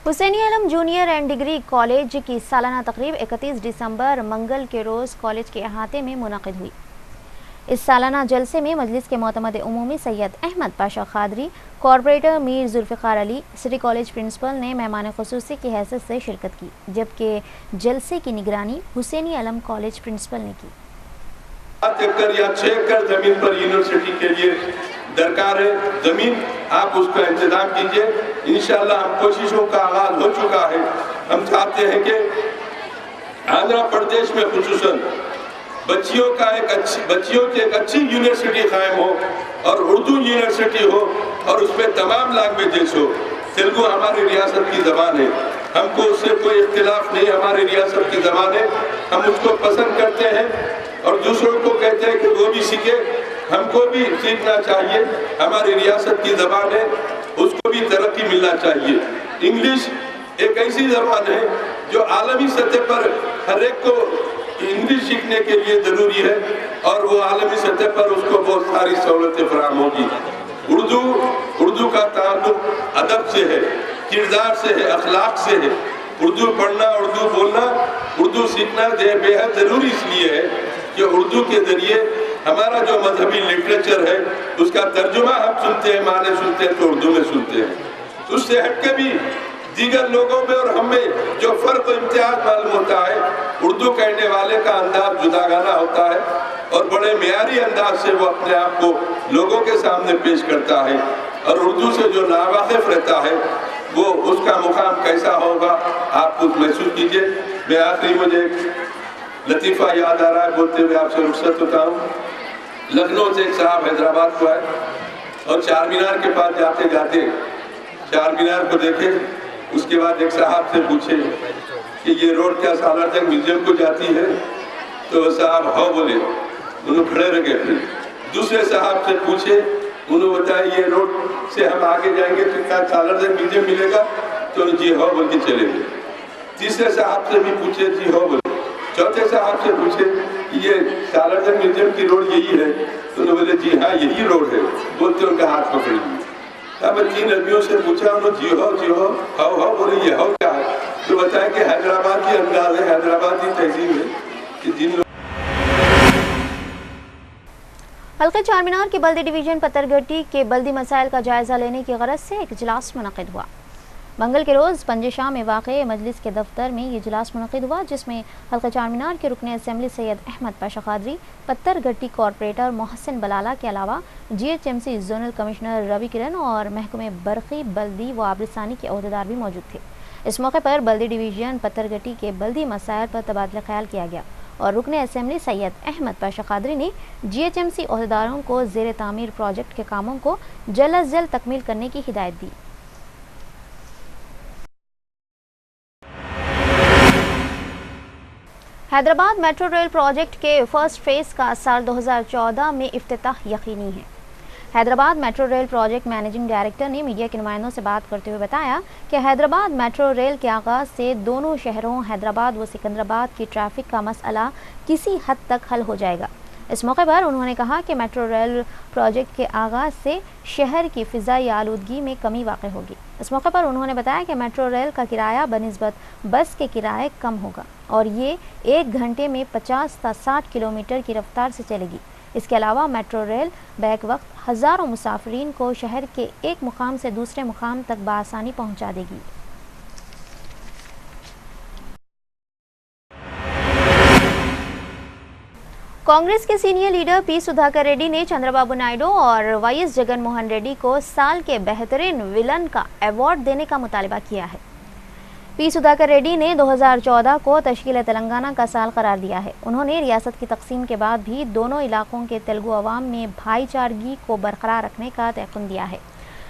حسینی علم junior and degree college کی سالانہ تقریب 31 دسمبر منگل کے روز کالج کے احاطے میں منعقد ہوئی۔ اس سالانہ جلسے میں مجلس کے معتمد عمومی سید احمد پاشا قادری، کارپوریٹر میر ذوالفقار علی، سٹی کالج پرنسپل نے مہمان خصوصی کی حیثیت سے شرکت کی، جبکہ جلسے کی نگرانی حسینی علم کالج پرنسپل نے کی۔ 7 ایکڑ یا 6 ایکڑ زمین پر یونیورسٹی کے لیے درکار ہے زمین، آپ اس کا انتظام کیجئے۔ انشاءاللہ ہم کوششوں کا آغاز ہو چکا ہے۔ ہم چاہتے ہیں کہ آندھرا پردیش میں خصوصاً بچیوں کی ایک اچھی یونیورسٹی قائم ہو اور اردو یونیورسٹی ہو اور اس میں تمام لینگویجز ہو۔ تیلگو ہماری ریاست کی زبان ہے، ہم کو اس سے کوئی اختلاف نہیں، ہماری ریاست کی زبان ہے، ہم اس کو پسند کرتے ہیں اور دوسروں کو کہتے ہیں کہ وہ بھی سیکھے، ہم کو بھی سیکھنا چاہیے۔ ہماری ریاست کی زبان ہے، اس کو بھی ترقی ملنا چاہیے۔ انگلش ایک ایسی زبان ہے جو عالمی سطح پر ہر ایک کو انگلش سیکھنے کے لیے ضروری ہے اور وہ عالمی سطح پر اس کو بہت ساری سہولتیں فراہم ہوگی۔ اردو کا تعلق ادب سے ہے، کردار سے ہے، اخلاق سے ہے۔ اردو پڑھنا، اردو بولنا، اردو سیکھنا بے حد ضروری اس لیے ہے کہ اردو کے ذریعے ہمارا جو مذہبی لٹریچر ہے اس کا ترجمہ ہم سنتے ہیں، معنی سنتے ہیں تو اردو میں سنتے ہیں۔ اس سے ہٹ کے بھی دیگر لوگوں میں اور ہم میں جو فرق و امتیاز معلوم ہوتا ہے، اردو کہنے والے کا انداز جداگانہ ہوتا ہے اور بڑے معیاری انداز سے وہ اپنے آپ کو لوگوں کے سامنے پیش کرتا ہے، اور اردو سے جو ناواقف رہتا ہے وہ اس کا مقام کیسا ہوگا آپ خود محسوس کیجئے۔ میں آخری مجھے لطیفہ یاد آ رہا ہے، بولتے ہوئے آپ سے رخصت ہوتا ہوں۔ لکھنؤ سے ایک صاحب حیدرآباد کو آئے اور چار مینار کے پاس جاتے جاتے چار مینار کو دیکھے، اس کے بعد ایک صاحب سے پوچھے کہ یہ روڈ کیا سالار جنگ میوزیم کو جاتی ہے؟ تو وہ صاحب ہاں بولے، انہوں کھڑے رہ گئے۔ پھر دوسرے صاحب سے پوچھے، انہوں بتایا یہ روڈ سے ہم آگے جائیں گے تو کیا سالار جنگ میوزیم ملے گا؟ تو انہوں جی ہاں بول کے چلے گئے۔ تیسرے صاحب سے بھی پوچھے، جی ہاں بولے۔ چوتھے صاحب سے پوچھے یہ سالار جنگ میوزیم کی روڈ یہی ہے؟ تو انہوں بولے جی ہاں یہی روڈ ہے، بولتے ان کا ہاتھ پکڑ لیا۔ اب 3 آدمیوں سے پوچھا، انہوں جی ہو ہاؤ بولے یہ ہاؤ کیا ہے؟ تو بتایا کہ حیدرآباد کی انداز ہے، حیدرآباد کی تہذیب ہے کہ جن لوگ حلقہ چار مینار کے بلدی ڈویژن پترگٹی کے بلدی مسائل کا جائزہ لینے کی غرض سے ایک اجلاس منعقد ہوا۔ منگل کے روز پنج شاہ میں واقع مجلس کے دفتر میں یہ اجلاس منعقد ہوا، جس میں حلقہ چار مینار کے رکن اسمبلی سید احمد پاشا قادری، پتر گٹی کارپوریٹر محسن بلالہ کے علاوہ GHMC زونل کمشنر روی کرن اور محکمہ برقی، بلدی و آبرسانی کے عہدیدار بھی موجود تھے۔ اس موقع پر بلدی ڈویژن پتر گٹی کے بلدی مسائل پر تبادلہ خیال کیا گیا اور رکن اسمبلی سید احمد پاشا قادری نے GHMC عہدیداروں کو زیر تعمیر پروجیکٹ کے کاموں کو جلد از جلد تکمیل کرنے کی ہدایت دی۔ حیدرآباد میٹرو ریل پروجیکٹ کے فرسٹ فیز کا سال 2014 میں افتتاح یقینی ہے۔ Hyderabad metro rail project managing director نے میڈیا کے نمائندوں سے بات کرتے ہوئے بتایا کہ حیدرآباد میٹرو ریل کے آغاز سے دونوں شہروں حیدرآباد و سکندرآباد کی ٹریفک کا مسئلہ کسی حد تک حل ہو جائے گا۔ اس موقع پر انہوں نے کہا کہ میٹرو ریل پروجیکٹ کے آغاز سے شہر کی فضائی آلودگی میں کمی واقع ہوگی۔ اس موقع پر انہوں نے بتایا کہ میٹرو ریل کا کرایہ بنسبت بس کے کرائے کم ہوگا اور یہ 1 گھنٹے میں 50 تا 60 کلومیٹر کی رفتار سے چلے گی۔ اس کے علاوہ میٹرو ریل بیک وقت ہزاروں مسافرین کو شہر کے ایک مقام سے دوسرے مقام تک بآسانی پہنچا دے گی۔ کانگریس کے سینئر لیڈر پی سدھاکر ریڈی نے چندرا بابو نائیڈو اور وائیس جگن موہن ریڈی کو سال کے بہترین ویلن کا ایوارڈ دینے کا مطالبہ کیا ہے۔ پی سدھاکر ریڈی نے 2014 کو تشکیل تلنگانہ کا سال قرار دیا ہے۔ انہوں نے ریاست کی تقسیم کے بعد بھی دونوں علاقوں کے تیلگو عوام میں بھائی چارگی کو برقرار رکھنے کا تیقن دیا ہے۔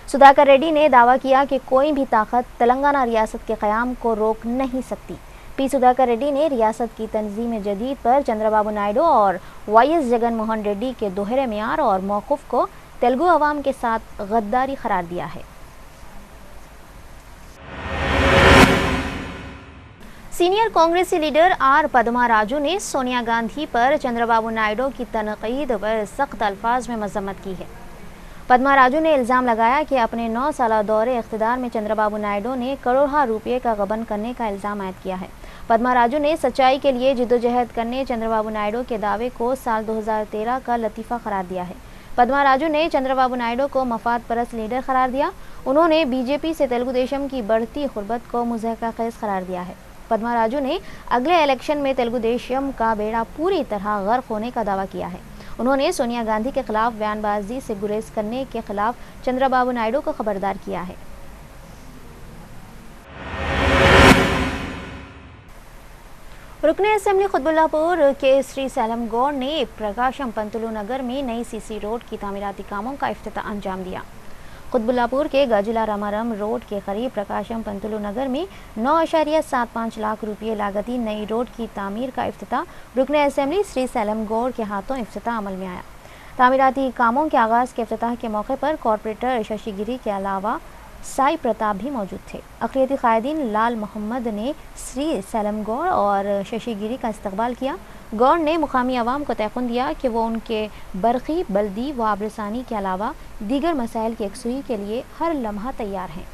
سدھاکر ریڈی نے دعویٰ کیا کہ کوئی بھی طاقت تلنگانہ ریاست کے قیام کو روک نہیں سکتی۔ پی سدھاکر ریڈی نے ریاست کی تنظیم جدید پر چندرا بابو نائیڈو اور وائیس جگن موہن ریڈی کے دوہرے معیار اور موقف کو تیلگو عوام کے ساتھ غداری قرار دیا ہے۔ سینئر کانگریسی لیڈر آر پدما راجو نے سونیا گاندھی پر چندرا بابو نائیڈو کی تنقید پر سخت الفاظ میں مذمت کی ہے۔ پدما راجو نے الزام لگایا کہ اپنے 9 سالہ دور اقتدار میں چندرا بابو نائیڈو نے کروڑوں روپے کا غبن کرنے کا الزام عائد کیا ہے۔ پدما راجو نے سچائی کے لیے جدوجہد کرنے چندرا بابو نائیڈو کے دعوے کو سال 2013 کا لطیفہ قرار دیا ہے۔ پدما راجو نے چندرا بابو نائیڈو کو مفاد پرست لیڈر قرار دیا۔ انہوں نے بی جے پی سے تلگو دیشم کی بڑھتی قربت کو مضحکہ خیز قرار دیا ہے۔ پدما راجو نے اگلے الیکشن میں تلگو دیشم کا بیڑا پوری طرح غرق ہونے کا دعویٰ کیا ہے۔ انہوں نے سونیا گاندھی کے خلاف بیان بازی سے گریز کرنے کے خلاف چندرا بابو نائیڈو کو خبردار کیا ہے۔ رکن اسمبلی قطب اللہ پور کے سری سیلم گوڑ نے پرکاشم پنتلو نگر میں نئی سی سی روڈ کی تعمیراتی کاموں کا افتتاح انجام دیا۔ قطب اللہ پور کے گجلا رامارم روڈ کے قریب پرکاشم پنتلو نگر میں 9.75 لاکھ روپے لاگتی نئی روڈ کی تعمیر کا افتتاح رکن اسمبلی سری سیلم گوڑ کے ہاتھوں افتتاح عمل میں آیا۔ تعمیراتی کاموں کے آغاز کے افتتاح کے موقع پر کارپوریٹر ششی گری کے علاوہ سائی پرتاپ بھی موجود تھے۔ اقلیتی قائدین لال محمد نے سری سیلم گوڑ اور ششی گری کا استقبال کیا۔ گوڑ نے مقامی عوام کو تیقن دیا کہ وہ ان کے برقی، بلدی و آبرسانی کے علاوہ دیگر مسائل کی یکسوئی کے لیے ہر لمحہ تیار ہیں۔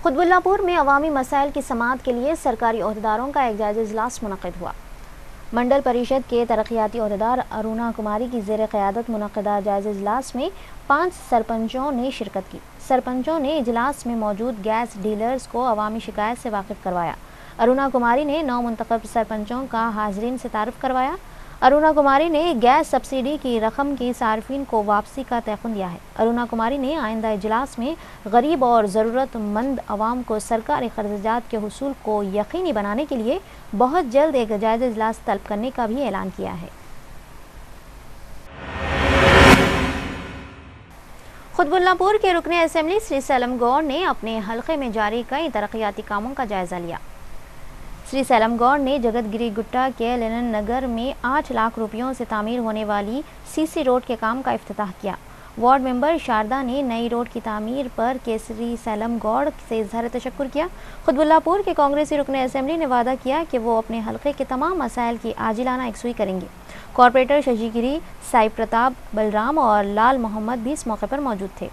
قطب اللہ پور میں عوامی مسائل کی سماعت کے لیے سرکاری عہدیداروں کا ایک جائزہ اجلاس منعقد ہوا۔ منڈل پریشد کے ترقیاتی عہدیدار ارونا کماری کی زیر قیادت منعقدہ جائزہ اجلاس میں 5 سرپنچوں نے شرکت کی۔ سرپنچوں نے اجلاس میں موجود گیس ڈیلرز کو عوامی شکایت سے واقف کروایا۔ ارونا کماری نے 9 منتخب سرپنچوں کا حاضرین سے تعارف کروایا۔ ارونا کماری نے گیس سبسڈی کی رقم کی صارفین کو واپسی کا تیقن دیا ہے۔ ارونا کماری نے آئندہ اجلاس میں غریب اور ضرورت مند عوام کو سرکاری قرض کے حصول کو یقینی بنانے کے لیے بہت جلد ایک جائزہ اجلاس طلب کرنے کا بھی اعلان کیا ہے۔ قطب اللہ پور کے رکن اسمبلی سری سیلم گوڑ نے اپنے حلقے میں جاری کئی ترقیاتی کاموں کا جائزہ لیا۔ سری سیلم گوڑ نے جگت گری گٹا کے لینن نگر میں 8 لاکھ روپیوں سے تعمیر ہونے والی سی سی روڈ کے کام کا افتتاح کیا۔ وارڈ ممبر شاردا نے نئی روڈ کی تعمیر پر سری سیلم گوڑ سے اظہار تشکر کیا۔ قطب اللہ پور کے کانگریسی رکن اسمبلی نے وعدہ کیا کہ وہ اپنے حلقے کے تمام مسائل کی عاجلانہ یکسوئی کریں گے۔ کارپوریٹر ششی گری، سائی پرتاپ، بلرام اور لال محمد بھی اس موقع پر موجود تھے۔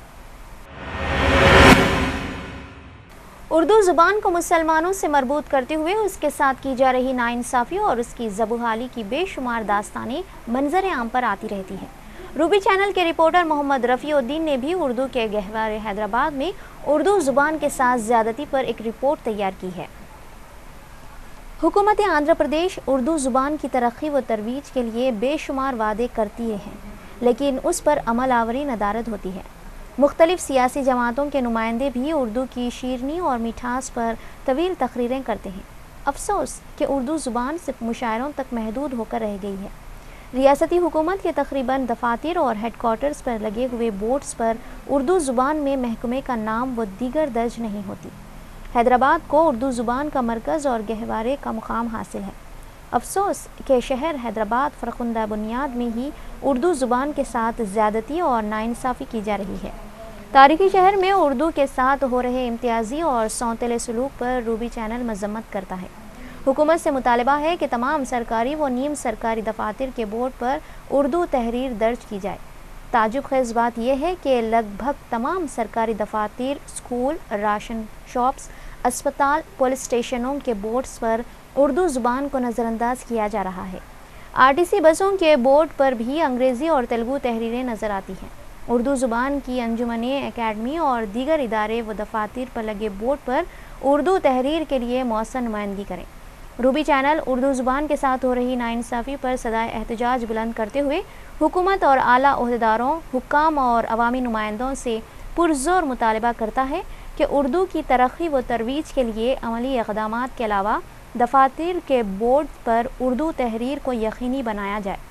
اردو زبان کو مسلمانوں سے مربوط کرتے ہوئے اس کے ساتھ کی جا رہی ناانصافی اور اس کی زبوحالی کی بے شمار داستانیں منظر عام پر آتی رہتی ہیں۔ روبی چینل کے رپورٹر محمد رفیع الدین نے بھی اردو کے گہوارے حیدرآباد میں اردو زبان کے ساتھ زیادتی پر ایک رپورٹ تیار کی ہے۔ حکومت آندھرا پردیش اردو زبان کی ترقی و ترویج کے لیے بے شمار وعدے کرتی ہے، لیکن اس پر عمل آوری ندارد ہوتی ہے۔ مختلف سیاسی جماعتوں کے نمائندے بھی اردو کی شیرینی اور مٹھاس پر طویل تقریریں کرتے ہیں۔ افسوس کہ اردو زبان صرف مشاعروں تک محدود ہو کر رہ گئی ہے۔ ریاستی حکومت کے تقریباً دفاتر اور ہیڈ کوارٹرز پر لگے ہوئے بورڈز پر اردو زبان میں محکمے کا نام و دیگر درج نہیں ہوتی۔ حیدرآباد کو اردو زبان کا مرکز اور گہوارے کا مقام حاصل ہے۔ افسوس کہ شہر حیدرآباد فرخندہ بنیاد میں ہی اردو زبان کے ساتھ زیادتی اور ناانصافی کی جا رہی ہے۔ تاریخی شہر میں اردو کے ساتھ ہو رہے امتیازی اور سونتلے سلوک پر روبی چینل مذمت کرتا ہے۔ حکومت سے مطالبہ ہے کہ تمام سرکاری و نیم سرکاری دفاتر کے بورڈ پر اردو تحریر درج کی جائے۔ تعجب خیز بات یہ ہے کہ لگ بھگ تمام سرکاری دفاتر، اسکول، راشن شاپس، اسپتال، پولیس اسٹیشنوں کے بورڈز پر اردو زبان کو نظر انداز کیا جا رہا ہے۔ RTC بسوں کے بورڈ پر بھی انگریزی اور تیلگو تحریریں نظر آتی ہیں۔ اردو زبان کی انجمنیں، اکیڈمی اور دیگر ادارے و دفاتر پر لگے بورڈ پر اردو تحریر کے لیے مؤثر نمائندگی کریں۔ روبی چینل اردو زبان کے ساتھ ہو رہی ناانصافی پر صدائے احتجاج بلند کرتے ہوئے حکومت اور اعلیٰ عہدیداروں، حکام اور عوامی نمائندوں سے پرزور مطالبہ کرتا ہے کہ اردو کی ترقی و ترویج کے لیے عملی اقدامات کے علاوہ دفاتر کے بورڈ پر اردو تحریر کو یقینی بنایا جائے۔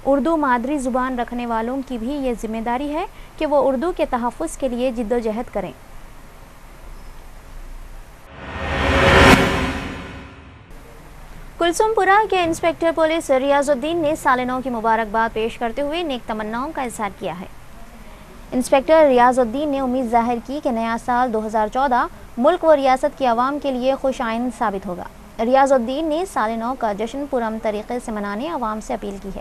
اردو مادری زبان رکھنے والوں کی بھی یہ ذمہ داری ہے کہ وہ اردو کے تحفظ کے لیے جدوجہد کریں۔ کلثوم پورہ کے انسپکٹر پولیس ریاض الدین نے سال نو کی مبارکباد پیش کرتے ہوئے نیک تمناؤں کا اظہار کیا ہے۔ انسپکٹر ریاض الدین نے امید ظاہر کی کہ نیا سال 2014 ملک و ریاست کی عوام کے لیے خوش آئند ثابت ہوگا۔ ریاض الدین نے سال نو کا جشن پرامن طریقے سے منانے عوام سے اپیل کی ہے۔